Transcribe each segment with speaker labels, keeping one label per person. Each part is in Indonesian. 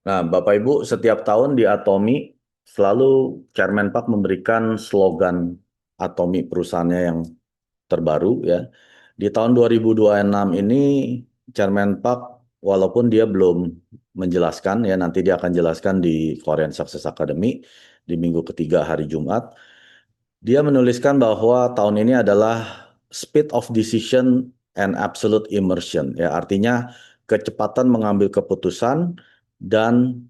Speaker 1: Nah, Bapak Ibu, setiap tahun di Atomi selalu Chairman Pak memberikan slogan Atomi perusahaannya yang terbaru ya. Di tahun 2026 ini Chairman Pak walaupun dia belum menjelaskan ya, nanti dia akan jelaskan di Korean Success Academy di minggu ketiga hari Jumat. Dia menuliskan bahwa tahun ini adalah speed of decision and absolute immersion ya, artinya kecepatan mengambil keputusan dan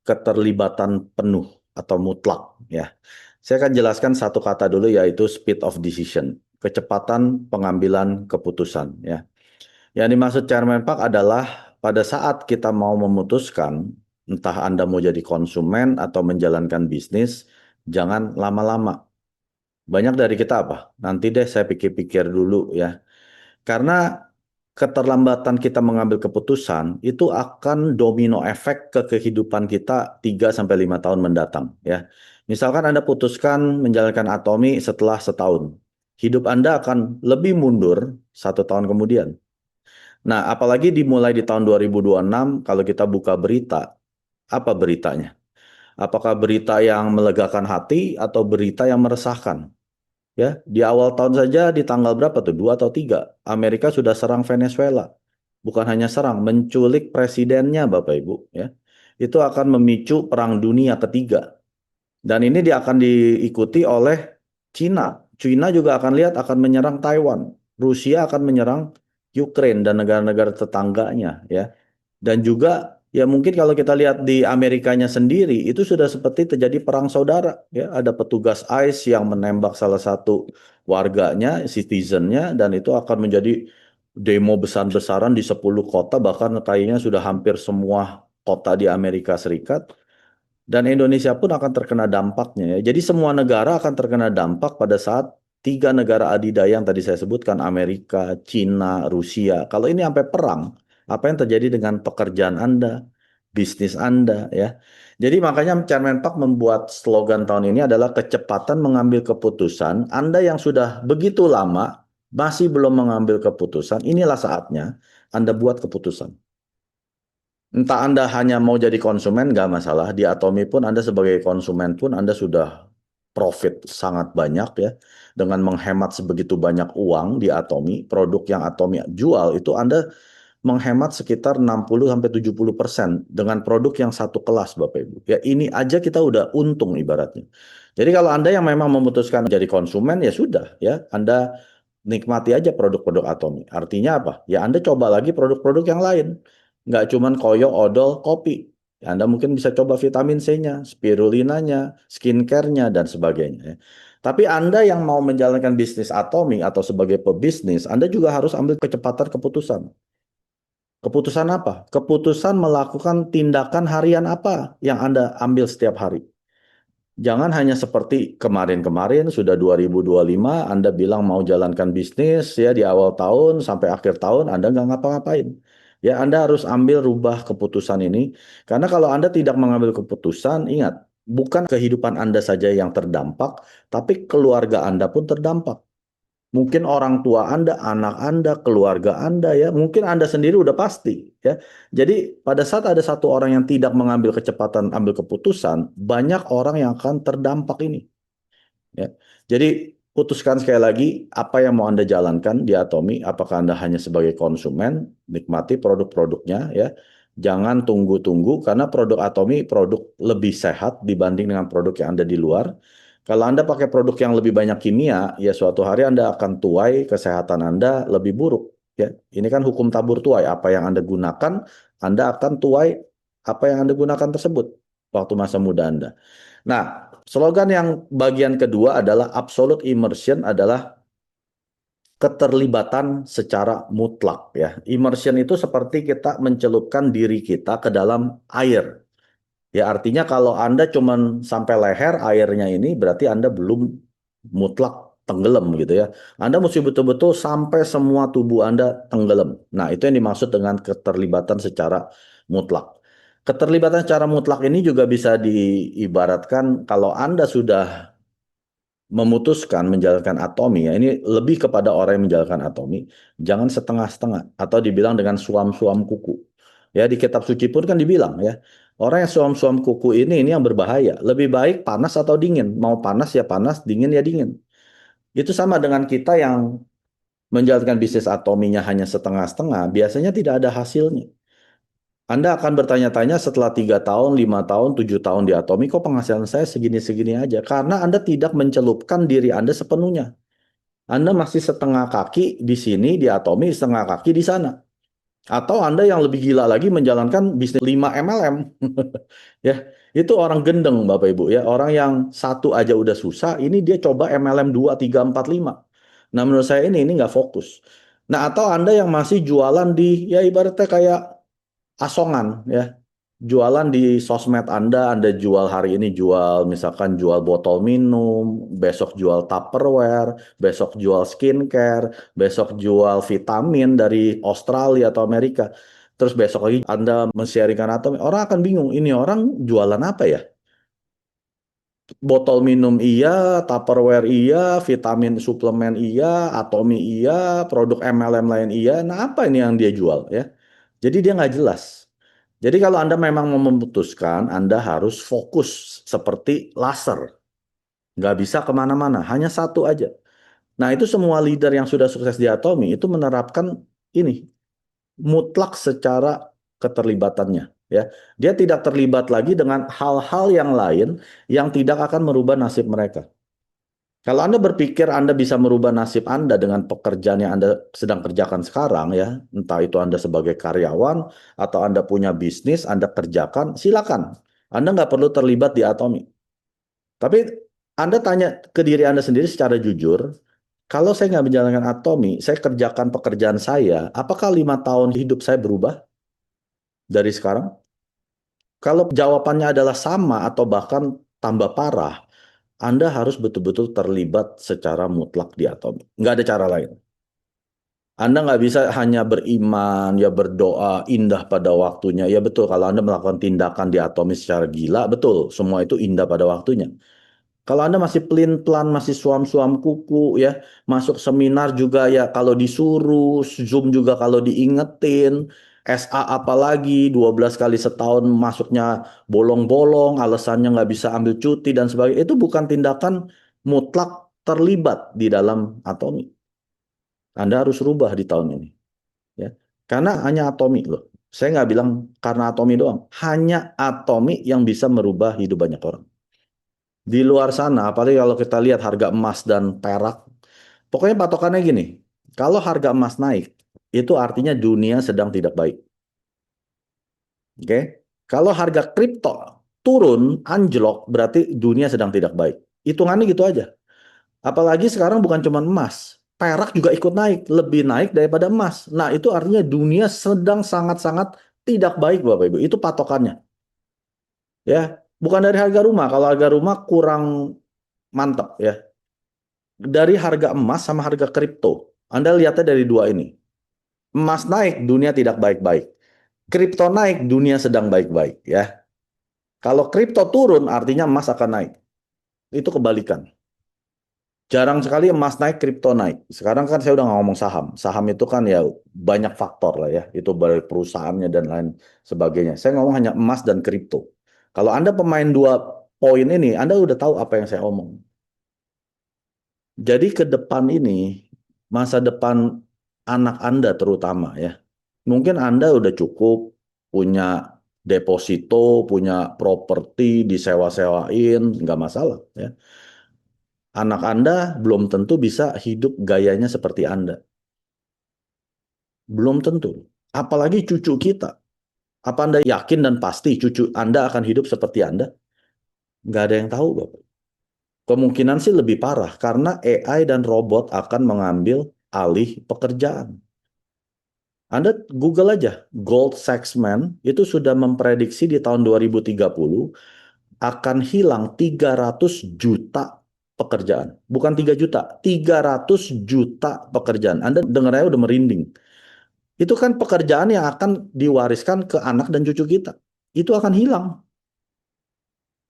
Speaker 1: keterlibatan penuh atau mutlak ya. Saya akan jelaskan satu kata dulu yaitu speed of decision, kecepatan pengambilan keputusan ya. Yang dimaksud Chairman Park adalah pada saat kita mau memutuskan entah Anda mau jadi konsumen atau menjalankan bisnis, jangan lama-lama. Banyak dari kita apa? Nanti deh saya pikir-pikir dulu ya. Karena keterlambatan kita mengambil keputusan itu akan domino efek ke kehidupan kita 3 sampai 5 tahun mendatang ya. Misalkan Anda putuskan menjalankan Atomi setelah setahun. Hidup Anda akan lebih mundur 1 tahun kemudian. Nah, apalagi dimulai di tahun 2026 kalau kita buka berita, apa beritanya? Apakah berita yang melegakan hati atau berita yang meresahkan? Ya, di awal tahun saja di tanggal berapa tuh? 2 atau 3, Amerika sudah serang Venezuela. Bukan hanya serang, menculik presidennya Bapak Ibu. Ya, itu akan memicu perang dunia ketiga. Dan ini dia akan diikuti oleh Cina. Cina juga akan lihat akan menyerang Taiwan. Rusia akan menyerang Ukraine dan negara-negara tetangganya. Ya, dan juga ya mungkin kalau kita lihat di Amerikanya sendiri itu sudah seperti terjadi perang saudara ya, ada petugas ICE yang menembak salah satu warganya, citizennya, dan itu akan menjadi demo besar-besaran di 10 kota, bahkan kayaknya sudah hampir semua kota di Amerika Serikat, dan Indonesia pun akan terkena dampaknya ya. Jadi semua negara akan terkena dampak pada saat 3 negara adidaya yang tadi saya sebutkan, Amerika, Cina, Rusia. Kalau ini sampai perang, apa yang terjadi dengan pekerjaan Anda, bisnis Anda ya. Jadi makanya Chairman Park membuat slogan tahun ini adalah kecepatan mengambil keputusan. Anda yang sudah begitu lama masih belum mengambil keputusan, inilah saatnya Anda buat keputusan. Entah Anda hanya mau jadi konsumen, nggak masalah. Di Atomi pun Anda sebagai konsumen pun Anda sudah profit sangat banyak ya. Dengan menghemat sebegitu banyak uang di Atomi, produk yang Atomi jual itu Anda menghemat sekitar 60-70% dengan produk yang satu kelas Bapak Ibu. Ya ini aja kita udah untung ibaratnya. Jadi kalau Anda yang memang memutuskan jadi konsumen ya sudah ya, Anda nikmati aja produk-produk Atomi. Artinya apa? Ya Anda coba lagi produk-produk yang lain. Nggak cuman koyo, odol, kopi. Ya, Anda mungkin bisa coba vitamin C-nya, spirulinanya, skincare-nya, dan sebagainya. Ya. Tapi Anda yang mau menjalankan bisnis Atomi atau sebagai pebisnis, Anda juga harus ambil kecepatan keputusan. Keputusan apa? Keputusan melakukan tindakan harian apa yang Anda ambil setiap hari. Jangan hanya seperti kemarin-kemarin sudah 2025 Anda bilang mau jalankan bisnis ya di awal tahun sampai akhir tahun Anda nggak ngapa-ngapain. Ya Anda harus ambil rubah keputusan ini karena kalau Anda tidak mengambil keputusan ingat bukan kehidupan Anda saja yang terdampak tapi keluarga Anda pun terdampak. Mungkin orang tua Anda, anak Anda, keluarga Anda ya, mungkin Anda sendiri udah pasti ya. Jadi pada saat ada satu orang yang tidak mengambil kecepatan ambil keputusan, banyak orang yang akan terdampak ini ya. Jadi putuskan sekali lagi apa yang mau Anda jalankan di Atomi, apakah Anda hanya sebagai konsumen, nikmati produk-produknya ya. Jangan tunggu-tunggu karena produk Atomi produk lebih sehat dibanding dengan produk yang ada di luar. Kalau Anda pakai produk yang lebih banyak kimia, ya suatu hari Anda akan tuai, kesehatan Anda lebih buruk. Ya, ini kan hukum tabur tuai. Apa yang Anda gunakan, Anda akan tuai apa yang Anda gunakan tersebut waktu masa muda Anda. Nah, slogan yang bagian kedua adalah absolute immersion adalah keterlibatan secara mutlak ya. Immersion itu seperti kita mencelupkan diri kita ke dalam air. Ya artinya kalau Anda cuman sampai leher airnya ini berarti Anda belum mutlak tenggelam gitu ya. Anda mesti betul-betul sampai semua tubuh Anda tenggelam. Nah, itu yang dimaksud dengan keterlibatan secara mutlak. Keterlibatan secara mutlak ini juga bisa diibaratkan kalau Anda sudah memutuskan menjalankan Atomi ya ini lebih kepada orang yang menjalankan Atomi, jangan setengah-setengah atau dibilang dengan suam-suam kuku. Ya di kitab suci pun kan dibilang ya, Orang yang suam-suam kuku ini yang berbahaya. Lebih baik panas atau dingin. Mau panas ya panas, dingin ya dingin. Itu sama dengan kita yang menjalankan bisnis atominya hanya setengah-setengah, biasanya tidak ada hasilnya. Anda akan bertanya-tanya setelah 3 tahun, 5 tahun, 7 tahun di Atomi, kok penghasilan saya segini-segini aja? Karena Anda tidak mencelupkan diri Anda sepenuhnya. Anda masih setengah kaki di sini, di Atomi, setengah kaki di sana. Atau Anda yang lebih gila lagi menjalankan bisnis 5 MLM. Ya, itu orang gendeng Bapak Ibu ya. Orang yang satu aja udah susah, ini dia coba MLM 2, 3, 4, 5. Nah, menurut saya ini nggak fokus. Nah, atau Anda yang masih jualan di ya ibaratnya kayak asongan ya. Jualan di sosmed Anda jual hari ini jual misalkan jual botol minum, besok jual Tupperware, besok jual skincare, besok jual vitamin dari Australia atau Amerika. Terus besok lagi Anda men-sharingkan atau orang akan bingung, ini orang jualan apa ya? Botol minum iya, Tupperware iya, vitamin suplemen iya, Atomi iya, produk MLM lain iya. Nah, apa ini yang dia jual ya? Jadi dia nggak jelas. Jadi kalau Anda memang mau memutuskan, Anda harus fokus seperti laser. Nggak bisa kemana-mana, hanya satu aja. Nah, itu semua leader yang sudah sukses di Atomi itu menerapkan ini, mutlak secara keterlibatannya. Ya, dia tidak terlibat lagi dengan hal-hal yang lain yang tidak akan merubah nasib mereka. Kalau Anda berpikir Anda bisa merubah nasib Anda dengan pekerjaan yang Anda sedang kerjakan sekarang ya, entah itu Anda sebagai karyawan atau Anda punya bisnis, Anda kerjakan, silakan. Anda nggak perlu terlibat di Atomi. Tapi Anda tanya ke diri Anda sendiri secara jujur, kalau saya nggak menjalankan Atomi, saya kerjakan pekerjaan saya, apakah 5 tahun hidup saya berubah dari sekarang? Kalau jawabannya adalah sama atau bahkan tambah parah, Anda harus betul-betul terlibat secara mutlak di Atomi. Nggak ada cara lain. Anda nggak bisa hanya beriman, ya berdoa indah pada waktunya. Ya betul, kalau Anda melakukan tindakan di Atomi secara gila, betul, semua itu indah pada waktunya. Kalau Anda masih pelin-pelan, masih suam-suam kuku, ya masuk seminar juga ya kalau disuruh, Zoom juga kalau diingetin, SA apalagi 12 kali setahun masuknya bolong-bolong, alasannya nggak bisa ambil cuti dan sebagainya. Itu bukan tindakan mutlak terlibat di dalam Atomi. Anda harus rubah di tahun ini. Ya. Karena hanya Atomi loh. Saya nggak bilang karena Atomi doang. Hanya Atomi yang bisa merubah hidup banyak orang. Di luar sana, apalagi kalau kita lihat harga emas dan perak, pokoknya patokannya gini, kalau harga emas naik, itu artinya dunia sedang tidak baik. Oke? Kalau harga kripto turun, anjlok, berarti dunia sedang tidak baik. Hitungannya gitu aja. Apalagi sekarang bukan cuma emas, perak juga ikut naik, lebih naik daripada emas. Nah, itu artinya dunia sedang sangat-sangat tidak baik, Bapak Ibu. Itu patokannya. Ya, bukan dari harga rumah. Kalau harga rumah kurang mantap ya. Dari harga emas sama harga kripto. Anda lihatnya dari dua ini. Emas naik, dunia tidak baik-baik. Kripto naik, dunia sedang baik-baik ya. Kalau kripto turun, artinya emas akan naik. Itu kebalikan. Jarang sekali emas naik, kripto naik. Sekarang kan saya udah nggak ngomong saham. Saham itu kan ya banyak faktor lah ya. Itu dari perusahaannya dan lain sebagainya. Saya ngomong hanya emas dan kripto. Kalau Anda pemain dua poin ini, Anda udah tahu apa yang saya omong. Jadi ke depan ini, masa depan anak Anda terutama ya. Mungkin Anda udah cukup punya deposito, punya properti, disewa-sewain, nggak masalah ya. Anak Anda belum tentu bisa hidup gayanya seperti Anda. Belum tentu. Apalagi cucu kita. Apa Anda yakin dan pasti cucu Anda akan hidup seperti Anda? Nggak ada yang tahu, Bapak. Kemungkinan sih lebih parah karena AI dan robot akan mengambil alih pekerjaan. Anda Google aja, Gold Saxman itu sudah memprediksi di tahun 2030 akan hilang 300 juta pekerjaan. Bukan 3 juta, 300 juta pekerjaan. Anda dengarnya udah merinding. Itu kan pekerjaan yang akan diwariskan ke anak dan cucu kita. Itu akan hilang.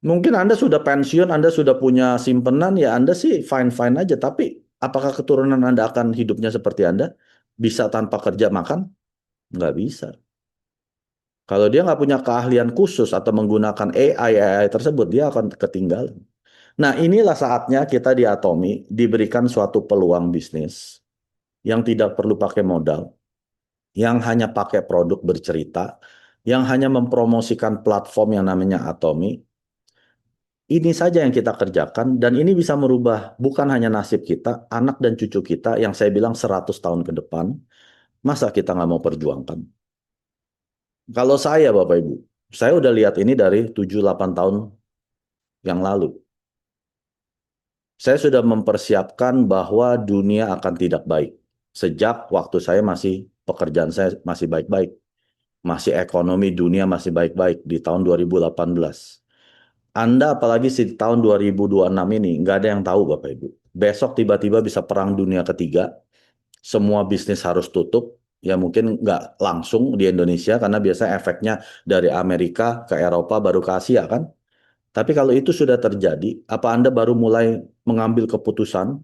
Speaker 1: Mungkin Anda sudah pensiun, Anda sudah punya simpenan, ya Anda sih fine-fine aja. Tapi apakah keturunan Anda akan hidupnya seperti Anda? Bisa tanpa kerja makan? Nggak bisa. Kalau dia nggak punya keahlian khusus atau menggunakan AI tersebut, dia akan ketinggalan. Nah, inilah saatnya kita di Atomi diberikan suatu peluang bisnis yang tidak perlu pakai modal, yang hanya pakai produk bercerita, yang hanya mempromosikan platform yang namanya Atomi. Ini saja yang kita kerjakan dan ini bisa merubah bukan hanya nasib kita, anak dan cucu kita yang saya bilang 100 tahun ke depan. Masa kita nggak mau perjuangkan? Kalau saya Bapak Ibu, saya udah lihat ini dari 7-8 tahun yang lalu. Saya sudah mempersiapkan bahwa dunia akan tidak baik. Sejak waktu saya masih, pekerjaan saya masih baik-baik. Masih ekonomi dunia masih baik-baik di tahun 2018. Anda apalagi di tahun 2026 ini, nggak ada yang tahu Bapak Ibu. Besok tiba-tiba bisa perang dunia ketiga, semua bisnis harus tutup, ya mungkin nggak langsung di Indonesia, karena biasanya efeknya dari Amerika ke Eropa baru ke Asia kan. Tapi kalau itu sudah terjadi, apa Anda baru mulai mengambil keputusan,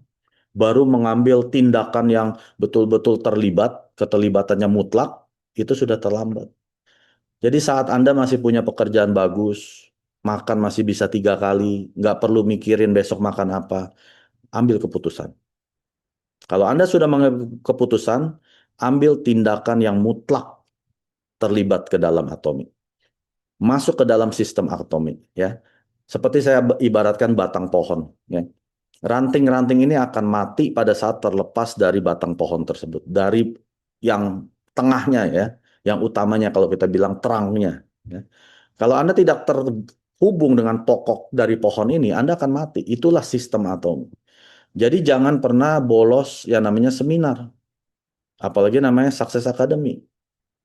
Speaker 1: baru mengambil tindakan yang betul-betul terlibat, keterlibatannya mutlak, itu sudah terlambat. Jadi saat Anda masih punya pekerjaan bagus, makan masih bisa 3 kali, nggak perlu mikirin besok makan apa, ambil keputusan. Kalau Anda sudah mengambil keputusan, ambil tindakan yang mutlak terlibat ke dalam Atomi. Masuk ke dalam sistem Atomi, ya. Seperti saya ibaratkan batang pohon, ya. Ranting-ranting ini akan mati pada saat terlepas dari batang pohon tersebut, dari yang tengahnya ya, yang utamanya kalau kita bilang terangnya. Ya. Kalau Anda tidak terhubung dengan pokok dari pohon ini, Anda akan mati. Itulah sistem Atomi. Jadi jangan pernah bolos yang namanya seminar, apalagi namanya Success Academy.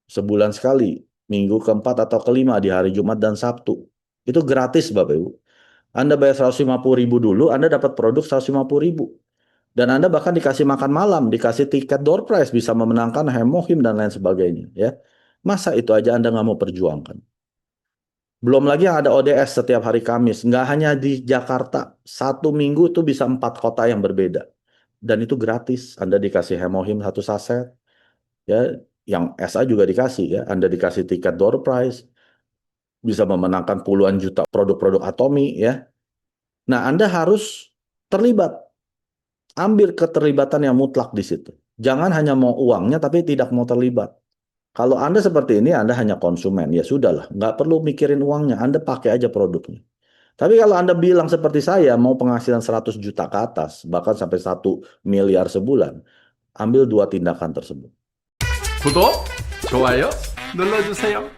Speaker 1: Sebulan sekali, minggu keempat atau kelima di hari Jumat dan Sabtu. Itu gratis Bapak Ibu. Anda bayar 150.000 dulu, Anda dapat produk 150.000. Dan Anda bahkan dikasih makan malam, dikasih tiket door prize, bisa memenangkan Hemohim dan lain sebagainya. Ya, masa itu aja Anda nggak mau perjuangkan? Belum lagi yang ada ODS setiap hari Kamis. Nggak hanya di Jakarta, 1 minggu itu bisa 4 kota yang berbeda. Dan itu gratis. Anda dikasih Hemohim 1 saset. Ya, yang SA juga dikasih ya. Anda dikasih tiket door prize, bisa memenangkan puluhan juta produk-produk Atomi ya. Nah, Anda harus terlibat. Ambil keterlibatan yang mutlak di situ. Jangan hanya mau uangnya tapi tidak mau terlibat. Kalau Anda seperti ini, Anda hanya konsumen. Ya sudahlah, nggak perlu mikirin uangnya. Anda pakai aja produknya. Tapi kalau Anda bilang seperti saya, mau penghasilan 100 juta ke atas, bahkan sampai 1 miliar sebulan, ambil 2 tindakan tersebut.
Speaker 2: 구독, 좋아요 눌러주세요.